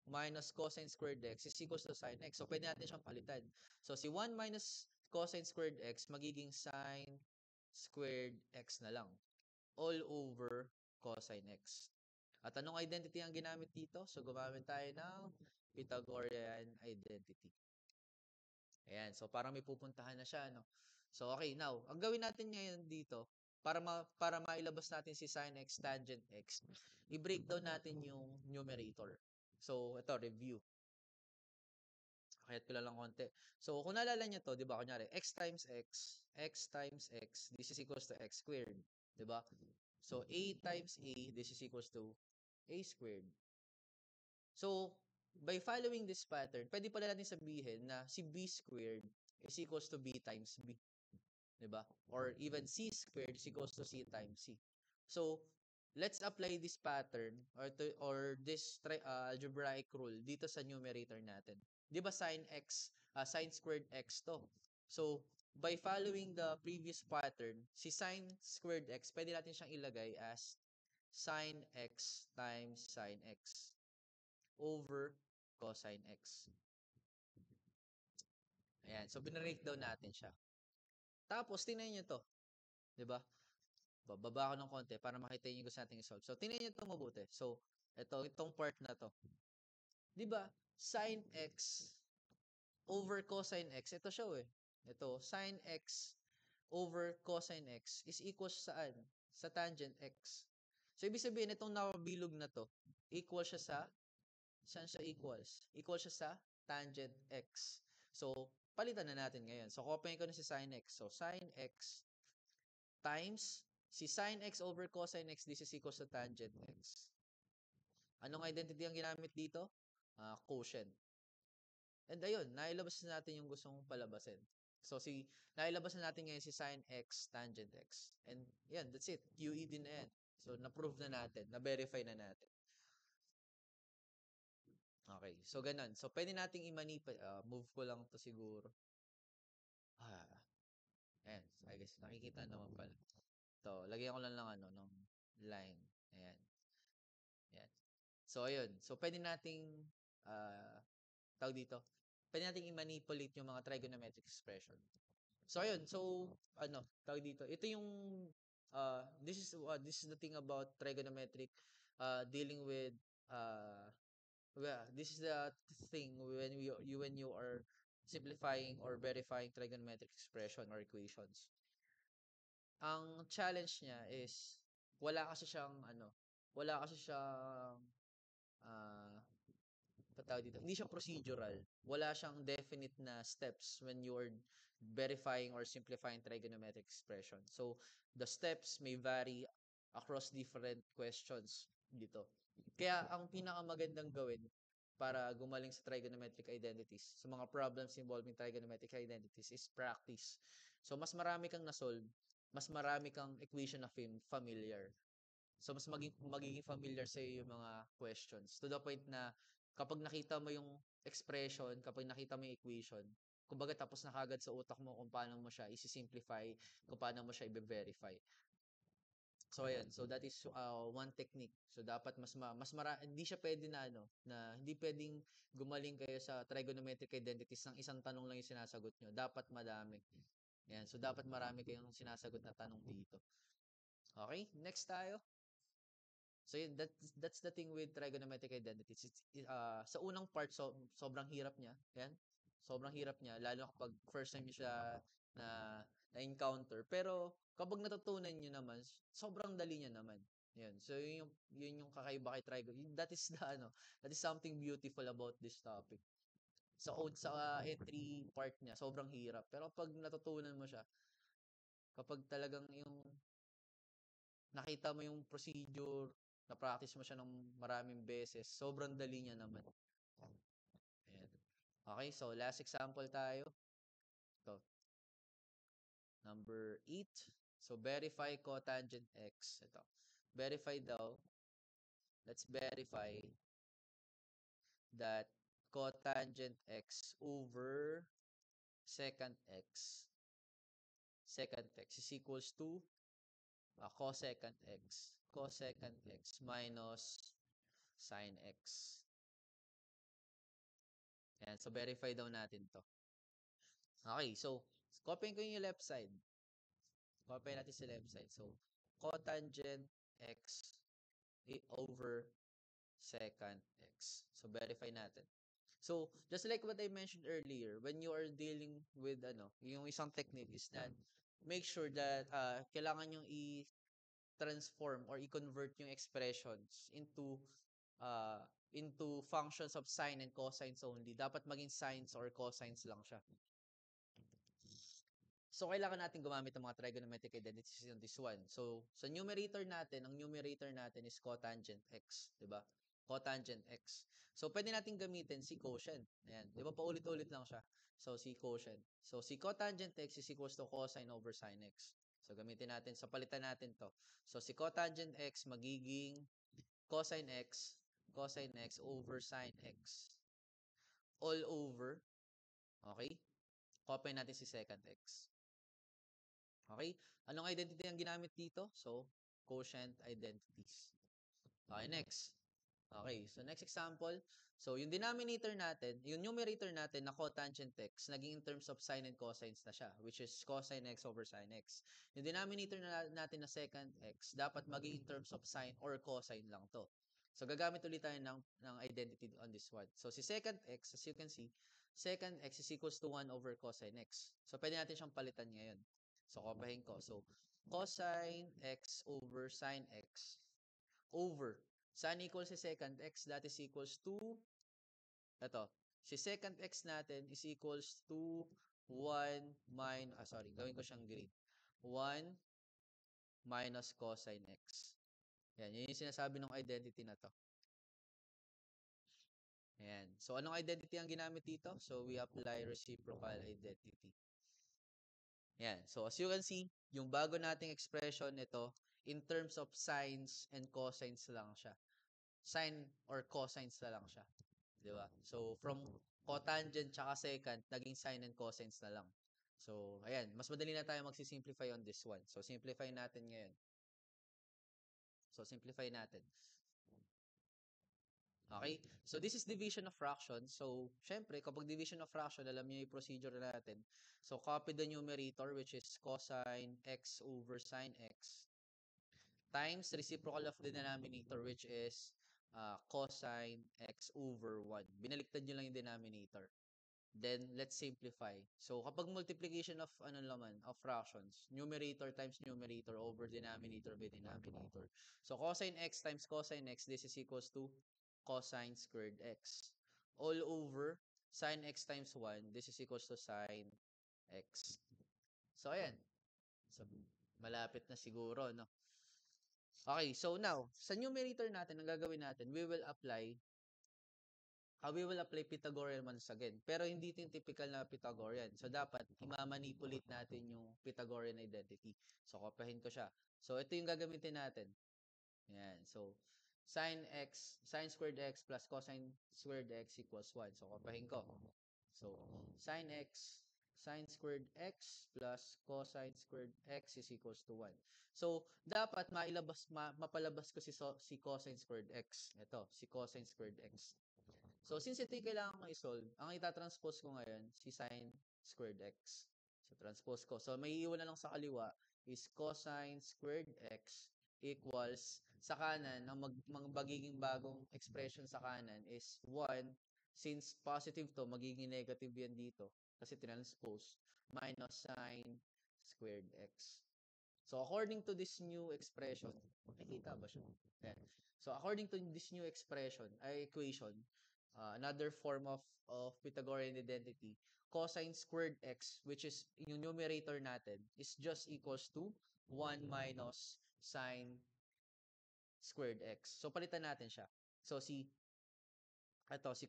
minus cosine squared x is equals to sine x. So pwede natin siyang palitan. So si 1 minus cosine squared x magiging sine squared x na lang all over cosine x. At anong identity ang ginamit dito? So, gumamit tayo ng Pythagorean identity. Ayan. So, parang may pupuntahan na siya, no? So, okay. Now, ang gawin natin ngayon dito, para mailabas natin si sin x tangent x, i-breakdown natin yung numerator. So, ito, review. Kahit ko lang konti. So, kung naalala nyo to, di ba, kunyari, x times x, this is equals to x squared. Di ba? So, a times a, this is equals to a squared. So, by following this pattern, pwede pala natin sabihin na si b squared is equals to b times b. Diba? Or even c squared is equals to c times c. So, let's apply this pattern or this algebraic rule dito sa numerator natin. 'Di ba sin squared x to? So, by following the previous pattern, si sin squared x, pwede natin siyang ilagay as sin x times sin x over cosine x. Ayan. So, binreakdown natin siya. Tapos, tingnan nyo to. 'Di ba? Bababa ako ng konti para makita niyo yung gusto nating i-solve. So, tingnan niyo ito mabuti. So, itong part na to. 'Di ba? Sin x over cosine x. Ito siya eh. Ito, sin x over cosine x is equals saan? Sa tangent x. So, ibig sabihin, itong nakabilog na to, equal siya sa, saan siya equals? Equal siya sa tangent x. So, palitan na natin ngayon. So, copy ko na si sin x. So, sin x times si sin x over cosine x, this is equals to tangent x. Anong identity ang ginamit dito? Quotient. And ayun, nailabas na natin yung gusto mong palabasin. So, nailabas na natin ngayon si sin x tangent x. And yan, that's it. QE din na yan. So, na-prove na natin. Na-verify na natin. Okay. So, ganun. So, pwede nating move ko lang to siguro. Ayan. I guess, nakikita naman pala. To, lagyan ko lang ng ng line. Ayan. Ayan. So, ayun. So, pwede nating, tawag dito, pwede nating i-manipulate yung mga trigonometric expression. So, ayun. So, tawag dito. Ito yung, this is the thing about trigonometric, dealing with, this is the thing when you are simplifying or verifying trigonometric expression or equations. Ang challenge niya is wala kasi siyang uh, dito. Hindi siya procedural. Wala siyang definite na steps when you are verifying or simplifying trigonometric expression. So, the steps may vary across different questions dito. Kaya, ang pinakamagandang gawin para gumaling sa trigonometric identities, sa mga problems involving trigonometric identities, is practice. So, mas marami kang na-solve, mas marami kang equation na familiar. So, mas magiging familiar sa yung mga questions. To the point na, kapag nakita mo yung expression, kapag nakita mo yung equation, kumbaga tapos na kagad sa utak mo kung paano mo siya isi-simplify, kung paano mo siya i-verify. So, ayan. So, that is one technique. So, dapat hindi siya pwede na hindi pwedeng gumaling kayo sa trigonometric identities ng isang tanong lang yung sinasagot nyo. Dapat madami. Ayan. So, dapat marami kayong sinasagot na tanong dito. Okay? Next tayo. So, yun, that's the thing with trigonometric identities. Sa unang part, sobrang hirap niya. Yan. Sobrang hirap niya, lalo kapag first time niyo siya na-encounter. Pero, kapag natutunan niyo naman, sobrang dali niya naman. Yan. So, yun yung kakaiba kay That is that is something beautiful about this topic. Sa entry part niya, sobrang hirap. Pero pag natutunan mo siya, kapag talagang yung nakita mo yung procedure, na-practice mo siya ng maraming beses, sobrang dali niya naman. Ayan. Okay, so last example tayo. Ito. Number 8. So, verify cotangent x. Ito. Verify daw. Let's verify that cotangent x over secant x is equals to cosecant x minus sin x. Yan. So, verify daw natin to. Okay. So, copy ko yung left side. Copy natin sa left side. So, cotangent x over secant x. So, verify natin. So, just like what I mentioned earlier, when you are dealing with, yung isang technique is that, make sure that, kailangan yung i-transform or i-convert yung expressions uh, into functions of sine and cosines only. Dapat maging sines or cosines lang siya. So, kailangan natin gumamit ng mga trigonometric identities on this one. So, sa numerator natin, ang numerator natin is cotangent x, di ba? Cotangent x. So, pwede natin gamitin si quotient. Ayan, di ba? Paulit-ulit lang siya. So, si quotient. So, si cotangent x is equals to cosine over sin x. So, gamitin natin. So, palitan natin to. So, si cotangent x magiging cosine x over sin x all over, okay? Copy natin si secant x. Okay? Anong identity ang ginamit dito? So, quotient identities. Okay, next. Okay, so next example. So, yung denominator natin, yung numerator natin na cotangent x, naging in terms of sine and cosines na siya, which is cosine x over sine x. Yung denominator natin na secant x, dapat maging in terms of sine or cosine lang to. So, gagamit ulit tayo ng identity on this one. So, si secant x, as you can see, secant x is equals to 1 over cosine x. So, pwede natin siyang palitan ngayon. So, kopahin ko. So, cosine x over sine x over sine equals si secant x, that is equals to, ito, si secant x natin is equals to 1 gawin ko siyang green. 1 minus cosine x. Yan, yun yung sinasabi ng identity na to. Ayan. So, anong identity ang ginamit dito? So, we apply reciprocal identity. Yan. So, as you can see, yung bago nating expression nito, in terms of sines and cosines lang siya. Sine or cosines na lang siya. Di ba? So, from cotangent tsaka secant, naging sine and cosines na lang. So, ayan. Mas madali na tayo magsisimplify on this one. So, simplify natin ngayon. So, simplify natin. Okay? So, this is division of fraction. So, syempre, kapag division of fraction, alam niyo yung procedure natin. So, copy the numerator, which is cosine x over sine x, times reciprocal of the denominator, which is cosine x over 1. Binaliktad nyo lang yung denominator. Then, let's simplify. So, kapag multiplication of, of fractions, numerator times numerator over denominator by denominator. So, cosine x times cosine x, this is equals to cosine squared x. All over sine x times 1, this is equals to sine x. So, ayan. So, malapit na siguro, no? Okay, so now, sa numerator natin, ang gagawin natin, we will apply Pythagorean once again. Pero hindi ito yung typical na Pythagorean. So, dapat i-manipulate natin yung Pythagorean identity. So, kopihin ko siya. So, ito yung gagamitin natin. Yan. So, sin squared x plus cosine squared x equals 1. So, kopihin ko. So, sin squared x plus cosine squared x is equals to 1. So, dapat mapalabas ko si cosine squared x. Ito, si cosine squared x. So, since ito yung kailangan kong i-solve, ang itatranspose ko ngayon, si sin squared x. So, transpose ko. So, may iwan na lang sa kaliwa is cosine squared x equals sa kanan, ang magiging bagong expression sa kanan is 1. Since positive to, magiging negative yan dito. Kasi transpose. Minus sin squared x. So, according to this new expression, makikita ba siya? Ayan. So, according to this new equation, another form of Pythagorean identity, cosine squared x, which is yung numerator natin, is just equals to 1 minus sine squared x. So, palitan natin siya. So, si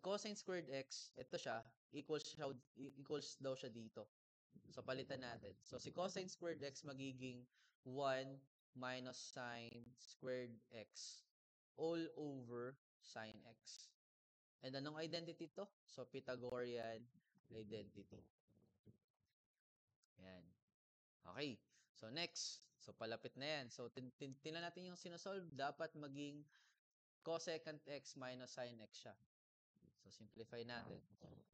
cosine squared x, ito siya, equals daw siya dito. So, palitan natin. So, si cosine squared x magiging 1 minus sine squared x all over sine x. And anong identity to? So, Pythagorean identity. Yan. Okay. So, next. So, palapit na yan. So, tingnan natin yung sinosolve. Dapat maging cosecant x minus sine x siya. So, simplify natin.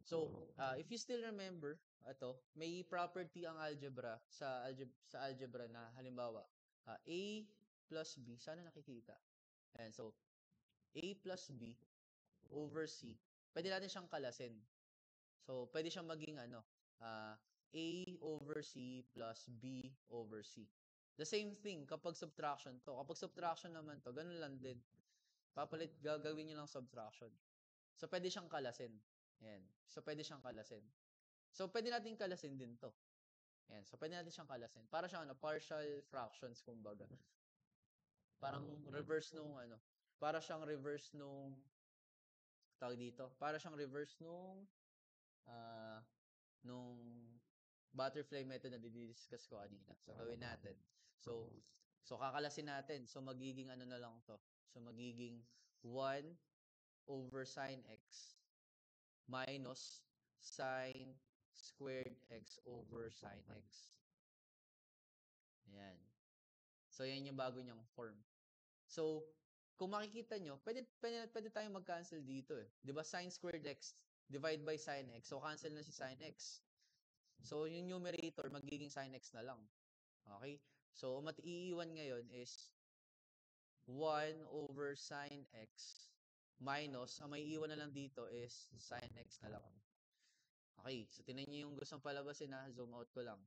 So, if you still remember, may property ang algebra sa algebra na halimbawa, A plus B, sana nakikita. Ayan, so, A plus B over C, pwede natin siyang kalasin. So, pwede siyang maging A over C plus B over C. The same thing kapag subtraction to. Kapag subtraction naman to, ganun lang din. Gagawin nyo lang subtraction. So, pwede siyang kalasin. Ayan. So, pwede siyang kalasin. So, pwede natin kalasin din to. Ayan. So, pwede natin siyang kalasin. Para siyang partial fractions, kumbaga. Parang reverse nung para siyang reverse nung tawag dito. Para siyang reverse nung butterfly method na didiscuss ko kanina. So, gawin natin. So kakalasin natin. So, magiging ano na lang to. So, magiging 1 over sine x minus sine squared x over sine x. Ayan. So, yan yung bago niyang form. So, kung makikita nyo, pwede tayong mag-cancel dito eh. Di ba sine squared x divide by sine x. So, cancel na si sine x. So, yung numerator, magiging sine x na lang. Okay? So, iiwan ngayon is 1 over sine x minus, ang may iwan na lang dito is sine x na lang. Okay, so tinan niyo yung gustong palabasin na, zoom out ko lang.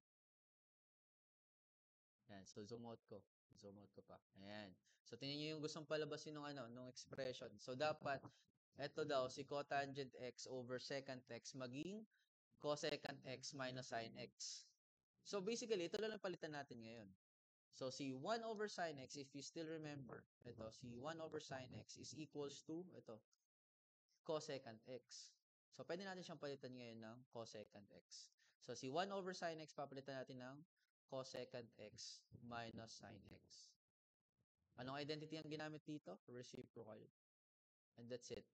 Ayan, so zoom out ko. Zoom out ko pa. Ayan. So tinan niyo yung gustong palabasin nung expression. So dapat, eto daw, si cotangent x over secant x maging cosecant x minus sine x. So basically, ito lang palitan natin ngayon. So, si 1 over sine x, if you still remember, si 1 over sine x is equals to, cosecant x. So, pwede natin siyang palitan ngayon ng cosecant x. So, si 1 over sine x, papalitan natin ng cosecant x minus sine x. Anong identity ang ginamit dito? Reciprocal. And that's it.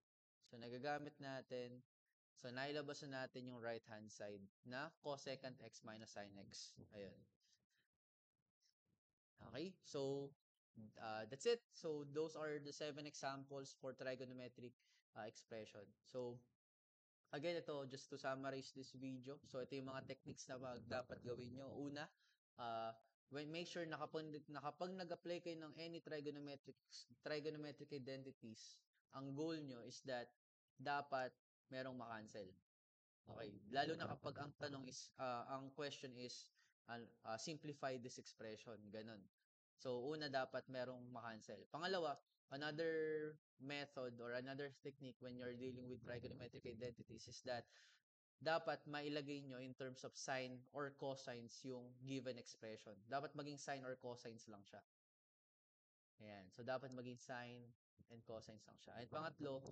So, nagagamit natin, so, nailabas na natin yung right-hand side na cosecant x minus sine x. Ayun. Okay, so that's it. So those are the 7 examples for trigonometric expression. So again, ito just to summarize this video. So ito yung mga techniques na dapat gawin nyo. Una, make sure na kapag nag-apply kayo ng any trigonometric identities, ang goal nyo is that dapat merong makancel. Okay, lalo na kapag ang tanong is, ang question is, simplify this expression, ganun. So, una dapat merong makancel. Pangalawa, another method or another technique when you're dealing with trigonometric identities is that dapat mailagay nyo in terms of sine or cosines yung given expression. Dapat maging sine or cosines lang siya. Ayan. So, dapat maging sine and cosines lang siya. And pangatlo,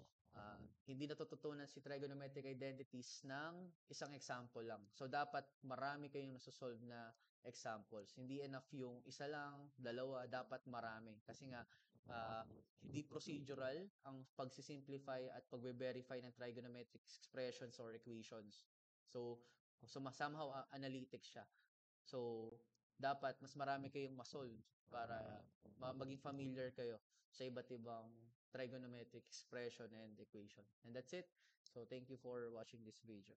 hindi natututunan si trigonometric identities ng isang example lang. So, dapat marami kayong nasusolve na examples. Hindi enough yung isa lang, dalawa, dapat marami. Kasi nga, hindi procedural ang pagsisimplify at pagbe-verify ng trigonometric expressions or equations. So somehow analytic siya. So, dapat mas marami kayong masolve para maging familiar kayo sa iba't ibang trigonometric expression and equation. And that's it. So, thank you for watching this video.